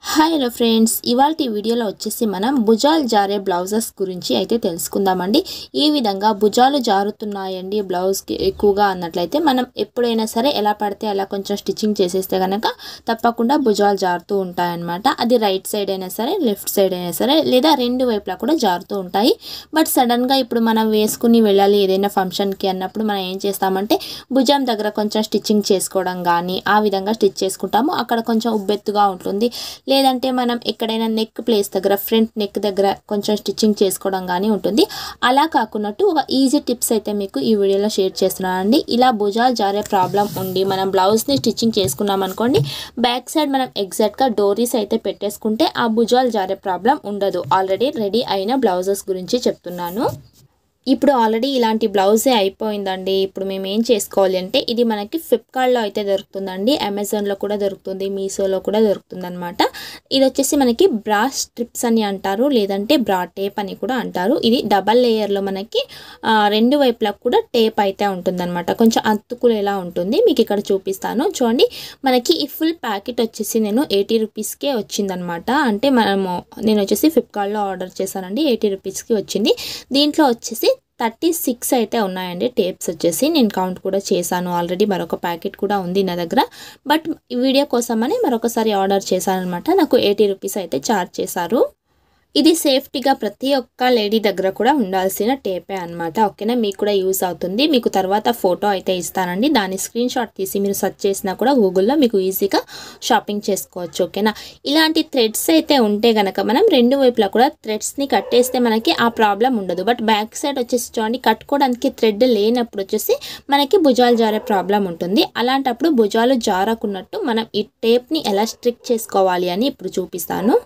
Hi hello friends, ఇవాల్టి వీడియోలో వచ్చేసి మనం భుజాలు జారే బ్లౌజెస్ గురించి అయితే తెలుసుకుందామండి. ఈ విధంగా భుజాలు జారుతున్నాయండి బ్లౌజ్కి ఎక్కువగా అన్నట్లయితే మనం ఎప్పుడైనా సరే ఎలా పడితే అలా కొంచెం స్టిచ్చింగ్ చేసేస్తే కనుక తప్పకుండా భుజాలు జారుతూ ఉంటాయన్నమాట. అది రైట్ సైడ్ అయినా సరే, లెఫ్ట్ సైడ్ అయినా సరే, లేదా రెండు వైపులా కూడా జారుతూ ఉంటాయి. బట్ సడన్గా ఇప్పుడు మనం వేసుకుని వెళ్ళాలి ఏదైనా ఫంక్షన్కి అన్నప్పుడు మనం ఏం చేస్తామంటే భుజం దగ్గర కొంచెం స్టిచ్చింగ్ చేసుకోవడం కానీ ఆ విధంగా స్టిచ్ చేసుకుంటాము. అక్కడ కొంచెం ఉబ్బెత్తుగా ఉంటుంది. లేదంటే మనం ఎక్కడైనా నెక్ ప్లేస్ దగ్గర, ఫ్రంట్ నెక్ దగ్గర కొంచెం స్టిచ్చింగ్ చేసుకోవడం కానీ ఉంటుంది. అలా కాకున్నట్టు ఒక ఈజీ టిప్స్ అయితే మీకు ఈ వీడియోలో షేర్ చేస్తున్నానండి. ఇలా భుజాలు జారే ప్రాబ్లం ఉండి మనం బ్లౌజ్ని స్టిచ్చింగ్ చేసుకున్నాం అనుకోండి, బ్యాక్ సైడ్ మనం ఎగ్జాక్ట్గా డోరీస్ అయితే పెట్టేసుకుంటే ఆ భుజాలు జారే ప్రాబ్లం ఉండదు. ఆల్రెడీ రెడీ అయిన బ్లౌజెస్ గురించి చెప్తున్నాను. ఇప్పుడు ఆల్రెడీ ఇలాంటి బ్లౌజే అయిపోయిందండి. ఇప్పుడు మేము ఏం చేసుకోవాలి అంటే, ఇది మనకి ఫ్లిప్కార్ట్లో అయితే దొరుకుతుందండి, అమెజాన్లో కూడా దొరుకుతుంది, మీషోలో కూడా దొరుకుతుంది అనమాట. ఇది వచ్చేసి మనకి బ్రా స్ట్రిప్స్ అని అంటారు, లేదంటే బ్రా టేప్ అని కూడా అంటారు. ఇది డబల్ లేయర్లో మనకి రెండు వైపులకు కూడా టేప్ అయితే ఉంటుందన్నమాట. కొంచెం అతుకులేలా ఉంటుంది, మీకు ఇక్కడ చూపిస్తాను చూడండి. మనకి ఈ ఫుల్ ప్యాకెట్ వచ్చేసి నేను 80 రూపీస్కే వచ్చిందనమాట. అంటే నేను వచ్చేసి ఫ్లిప్కార్ట్లో ఆర్డర్ చేశానండి, 80 రూపీస్కి వచ్చింది. దీంట్లో వచ్చేసి 36 అయితే ఉన్నాయండి టేప్స్ వచ్చేసి. నేను కౌంట్ కూడా చేశాను ఆల్రెడీ. మరొక ప్యాకెట్ కూడా ఉంది నా దగ్గర. బట్ వీడియో కోసమని మరొకసారి ఆర్డర్ చేశాను అనమాట. నాకు 80 రూపీస్ అయితే ఛార్జ్ చేశారు. ఇది సేఫ్టీగా ప్రతి ఒక్క లేడీ దగ్గర కూడా ఉండాల్సిన టేపే అనమాట. ఓకేనా, మీకు కూడా యూస్ అవుతుంది. మీకు తర్వాత ఫోటో అయితే ఇస్తానండి, దాని స్క్రీన్ షాట్ తీసి మీరు సెర్చ్ చేసినా కూడా గూగుల్లో మీకు ఈజీగా షాపింగ్ చేసుకోవచ్చు. ఓకేనా, ఇలాంటి థ్రెడ్స్ అయితే ఉంటే కనుక మనం రెండు వైపులా కూడా థ్రెడ్స్ని కట్టేస్తే మనకి ఆ ప్రాబ్లం ఉండదు. బట్ బ్యాక్ సైడ్ వచ్చేసి చూడండి, కట్టుకోవడానికి థ్రెడ్ లేనప్పుడు వచ్చేసి మనకి భుజాలు జారే ప్రాబ్లం ఉంటుంది. అలాంటప్పుడు భుజాలు జారకున్నట్టు మనం ఈ టేప్ని ఎలా స్ట్రిక్ చేసుకోవాలి అని ఇప్పుడు చూపిస్తాను.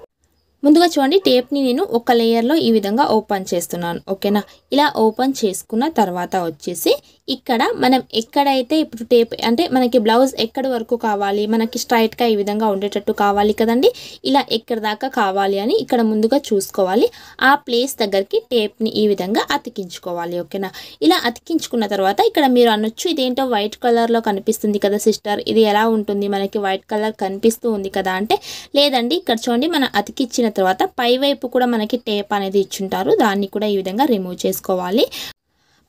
ముందుగా చూడండి, టేప్ని నేను ఒక లేయర్లో ఈ విధంగా ఓపెన్ చేస్తున్నాను. ఓకేనా, ఇలా ఓపెన్ చేసుకున్న తర్వాత వచ్చేసి ఇక్కడ మనం ఎక్కడైతే ఇప్పుడు టేప్ అంటే మనకి బ్లౌజ్ ఎక్కడి వరకు కావాలి, మనకి స్ట్రైట్గా ఈ విధంగా ఉండేటట్టు కావాలి కదండి. ఇలా ఎక్కడి దాకా కావాలి అని ఇక్కడ ముందుగా చూసుకోవాలి. ఆ ప్లేస్ దగ్గరికి టేప్ని ఈ విధంగా అతికించుకోవాలి. ఓకేనా, ఇలా అతికించుకున్న తర్వాత ఇక్కడ మీరు అనొచ్చు, ఇదేంటో వైట్ కలర్లో కనిపిస్తుంది కదా సిస్టర్, ఇది ఎలా ఉంటుంది, మనకి వైట్ కలర్ కనిపిస్తూ ఉంది కదా అంటే, లేదండి ఇక్కడ చూడండి, మనం అతికించిన తర్వాత పై వైపు కూడా మనకి టేప్ అనేది ఇచ్చుంటారు, దాన్ని కూడా ఈ విధంగా రిమూవ్ చేసుకోవాలి.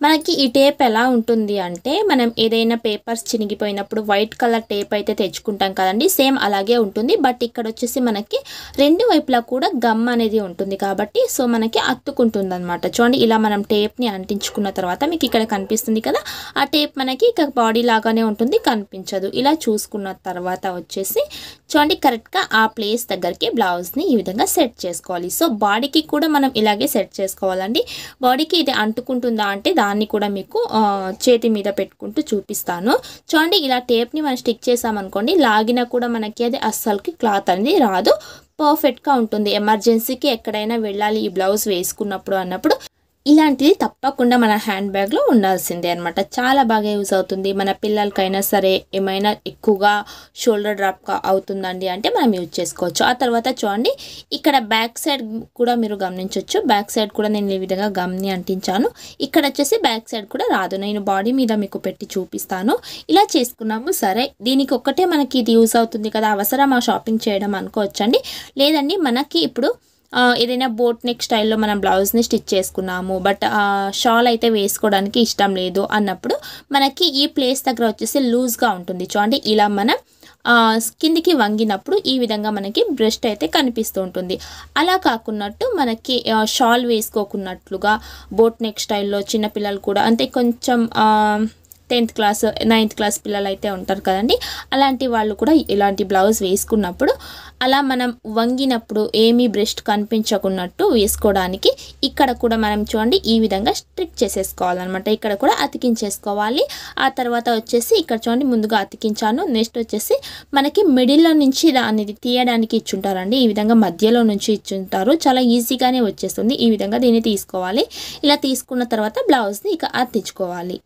మనకి ఈ టేప్ ఎలా ఉంటుంది అంటే, మనం ఏదైనా పేపర్స్ చినిగిపోయినప్పుడు వైట్ కలర్ టేప్ అయితే తెచ్చుకుంటాం కదండి, సేమ్ అలాగే ఉంటుంది. బట్ ఇక్కడ వచ్చేసి మనకి రెండు వైపులా కూడా గమ్ అనేది ఉంటుంది కాబట్టి సో మనకి అత్తుకుంటుంది అనమాట. చూడండి, ఇలా మనం టేప్ని అంటించుకున్న తర్వాత మీకు ఇక్కడ కనిపిస్తుంది కదా, ఆ టేప్ మనకి ఇక బాడీ లాగానే ఉంటుంది, కనిపించదు. ఇలా చూసుకున్న తర్వాత వచ్చేసి చూడండి, కరెక్ట్గా ఆ ప్లేస్ దగ్గరికి బ్లౌజ్ని ఈ విధంగా సెట్ చేసుకోవాలి. సో బాడీకి కూడా మనం ఇలాగే సెట్ చేసుకోవాలండి. బాడీకి ఇది అంటుకుంటుందా అంటే దాన్ని కూడా మీకు చేతి మీద పెట్టుకుంటూ చూపిస్తాను. చూడండి, ఇలా టేప్ని మనం స్టిక్ చేసామనుకోండి, లాగినా కూడా మనకి అది అస్సలకి క్లాత్ అనేది రాదు, పర్ఫెక్ట్గా ఉంటుంది. ఎమర్జెన్సీకి ఎక్కడైనా వెళ్ళాలి ఈ బ్లౌజ్ వేసుకున్నప్పుడు అన్నప్పుడు ఇలాంటిది తప్పకుండా మన హ్యాండ్ బ్యాగ్లో ఉండాల్సిందే అనమాట. చాలా బాగా యూజ్ అవుతుంది. మన పిల్లలకైనా సరే ఏమైనా ఎక్కువగా షోల్డర్ డ్రాప్ అవుతుందండి అంటే మనం యూజ్ చేసుకోవచ్చు. ఆ తర్వాత చూడండి, ఇక్కడ బ్యాక్ సైడ్ కూడా మీరు గమనించవచ్చు. బ్యాక్ సైడ్ కూడా నేను ఈ విధంగా గమ్ని అంటించాను. ఇక్కడ వచ్చేసి బ్యాక్ సైడ్ కూడా రాదు, నేను బాడీ మీద మీకు పెట్టి చూపిస్తాను. ఇలా చేసుకున్నాము. సరే, దీనికి ఒక్కటే మనకి ఇది యూజ్ అవుతుంది కదా, అవసరమా షాపింగ్ చేయడం అనుకోవచ్చండి. లేదండి, మనకి ఇప్పుడు ఏదైనా బోట్ నెక్ స్టైల్లో మనం బ్లౌజ్ని స్టిచ్ చేసుకున్నాము, బట్ షాల్ అయితే వేసుకోవడానికి ఇష్టం లేదు అన్నప్పుడు మనకి ఈ ప్లేస్ దగ్గర వచ్చేసి లూజ్గా ఉంటుంది. చూడండి, ఇలా మనం కిందికి వంగినప్పుడు ఈ విధంగా మనకి బ్రెస్ట్ అయితే కనిపిస్తూ ఉంటుంది. అలా కాకున్నట్టు మనకి షాల్ వేసుకోకున్నట్లుగా బోట్ నెక్ స్టైల్లో చిన్నపిల్లలు కూడా, అంటే కొంచెం 10th క్లాస్ 9th క్లాస్ పిల్లలు అయితే ఉంటారు కదండి, అలాంటి వాళ్ళు కూడా ఇలాంటి బ్లౌజ్ వేసుకున్నప్పుడు అలా మనం వంగినప్పుడు ఏమీ బ్రెస్ట్ కనిపించకున్నట్టు వేసుకోవడానికి ఇక్కడ కూడా మనం చూడండి ఈ విధంగా స్ట్రిక్ చేసేసుకోవాలన్నమాట. ఇక్కడ కూడా అతికించేసుకోవాలి. ఆ తర్వాత వచ్చేసి ఇక్కడ చూడండి, ముందుగా అతికించాను. నెక్స్ట్ వచ్చేసి మనకి మిడిల్లో నుంచి అనేది తీయడానికి ఇచ్చుంటారండి, ఈ విధంగా మధ్యలో నుంచి ఇచ్చుంటారు. చాలా ఈజీగానే వచ్చేస్తుంది. ఈ విధంగా దీన్ని తీసుకోవాలి. ఇలా తీసుకున్న తర్వాత బ్లౌజ్ని ఇక అతికించుకోవాలి.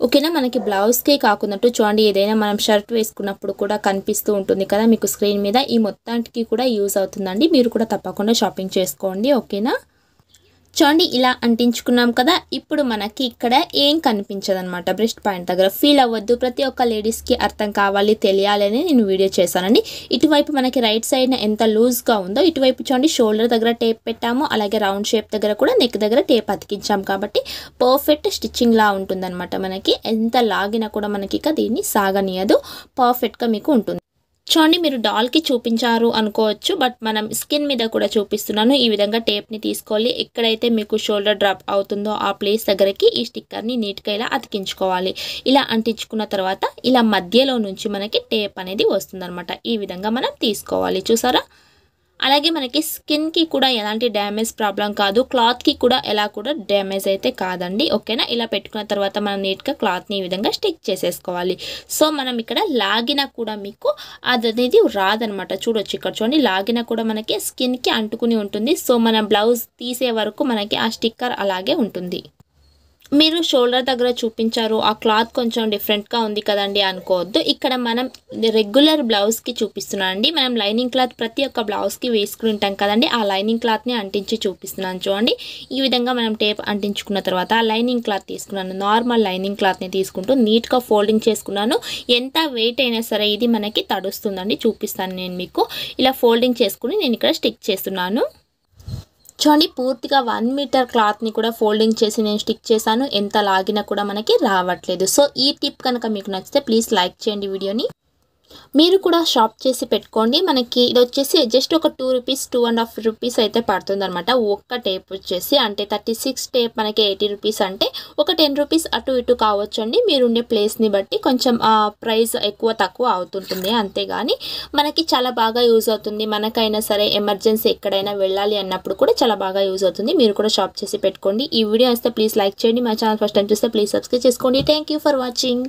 ఓకేనా, మనకి బ్లౌజ్కే కాకున్నట్టు చూడండి, ఏదైనా మనం షర్ట్ వేసుకున్నప్పుడు కూడా కనిపిస్తూ ఉంటుంది కదా మీకు స్క్రీన్ మీద, ఈ మొత్తానికి కూడా యూజ్ అవుతుందండి. మీరు కూడా తప్పకుండా షాపింగ్ చేసుకోండి. ఓకేనా, చూడండి ఇలా అంటించుకున్నాం కదా. ఇప్పుడు మనకి ఇక్కడ ఏం కనిపించదనమాట బ్రెస్ట్ పాయింట్ దగ్గర. ఫీల్ అవ్వద్దు, ప్రతి ఒక్క లేడీస్కి అర్థం కావాలి, తెలియాలని నేను వీడియో చేశానండి. ఇటువైపు మనకి రైట్ సైడ్న ఎంత లూజ్గా ఉందో ఇటువైపు చూడండి షోల్డర్ దగ్గర టేప్ పెట్టాము, అలాగే రౌండ్ షేప్ దగ్గర కూడా నెక్ దగ్గర టేప్ అతికించాం కాబట్టి పర్ఫెక్ట్ స్టిచ్చింగ్ లా ఉంటుందన్నమాట. మనకి ఎంత లాగినా కూడా మనకి ఇక దీన్ని సాగనీయదు, పర్ఫెక్ట్గా మీకు ఉంటుంది. చూడండి మీరు డాల్కి చూపించారు అనుకోవచ్చు, బట్ మనం స్కిన్ మీద కూడా చూపిస్తున్నాను. ఈ విధంగా టేప్ని తీసుకోవాలి, ఎక్కడైతే మీకు షోల్డర్ డ్రాప్ అవుతుందో ఆ ప్లేస్ దగ్గరికి ఈ స్టిక్కర్ని నీట్గా ఇలా అతికించుకోవాలి. ఇలా అంటించుకున్న తర్వాత ఇలా మధ్యలో నుంచి మనకి టేప్ అనేది వస్తుందన్నమాట. ఈ విధంగా మనం తీసుకోవాలి, చూసారా. అలాగే మనకి స్కిన్కి కూడా ఎలాంటి డ్యామేజ్ ప్రాబ్లం కాదు, క్లాత్కి కూడా ఎలా కూడా డ్యామేజ్ అయితే కాదండి. ఓకేనా. ఇలా పెట్టుకున్న తర్వాత మనం నీట్గా క్లాత్ని ఈ విధంగా స్టిక్ చేసేసుకోవాలి. సో మనం ఇక్కడ లాగినా కూడా మీకు అనేది రాదనమాట. చూడొచ్చు ఇక్కడ చూడండి, లాగినా కూడా మనకి స్కిన్కి అంటుకుని ఉంటుంది. సో మనం బ్లౌజ్ తీసే వరకు మనకి ఆ స్టిక్కర్ అలాగే ఉంటుంది. మీరు షోల్డర్ దగ్గర చూపించారు, ఆ క్లాత్ కొంచెం డిఫరెంట్గా ఉంది కదండి అనుకోవద్దు. ఇక్కడ మనం రెగ్యులర్ బ్లౌజ్కి చూపిస్తున్నాను అండి. మనం లైనింగ్ క్లాత్ ప్రతి ఒక్క బ్లౌజ్కి వేసుకుని ఉంటాం కదండి, ఆ లైనింగ్ క్లాత్ని అంటించి చూపిస్తున్నాను చూడండి. ఈ విధంగా మనం టేప్ అంటించుకున్న తర్వాత లైనింగ్ క్లాత్ తీసుకున్నాను. నార్మల్ లైనింగ్ క్లాత్ని తీసుకుంటూ నీట్గా ఫోల్డింగ్ చేసుకున్నాను. ఎంత వెయిట్ అయినా సరే ఇది మనకి తడుస్తుందండి, చూపిస్తాను నేను మీకు. ఇలా ఫోల్డింగ్ చేసుకుని నేను ఇక్కడ స్టిక్ చేస్తున్నాను. చూడండి పూర్తిగా 1 మీటర్ క్లాత్ని కూడా ఫోల్డింగ్ చేసి నేను స్టిక్ చేశాను. ఎంత లాగినా కూడా మనకి రావట్లేదు. సో ఈ టిప్ కనుక మీకు నచ్చితే ప్లీజ్ లైక్ చేయండి వీడియోని. మీరు కూడా షాప్ చేసి పెట్టుకోండి. మనకి ఇది వచ్చేసి జస్ట్ ఒక 2 రూపీస్ 2.5 రూపీస్ అయితే పడుతుంది అనమాట. ఒక్క టేప్ వచ్చేసి అంటే 36 టేప్ మనకి 80 రూపీస్, అంటే ఒక 10 రూపీస్ అటు ఇటు కావచ్చు అండి. మీరు ఉండే ప్లేస్ని బట్టి కొంచెం ప్రైస్ ఎక్కువ తక్కువ అవుతుంటుంది, అంతేగాని మనకి చాలా బాగా యూజ్ అవుతుంది. మనకైనా సరే ఎమర్జెన్సీ ఎక్కడైనా వెళ్ళాలి అన్నప్పుడు కూడా చాలా బాగా యూజ్ అవుతుంది. మీరు కూడా షాప్ చేసి పెట్టుకోండి. ఈ వీడియో వస్తే ప్లీజ్ లైక్ చేయండి. మా ఛానల్ ఫస్ట్ టైం చూస్తే ప్లీజ్ సబ్స్క్రైబ్ చేసుకోండి. Thank you for watching.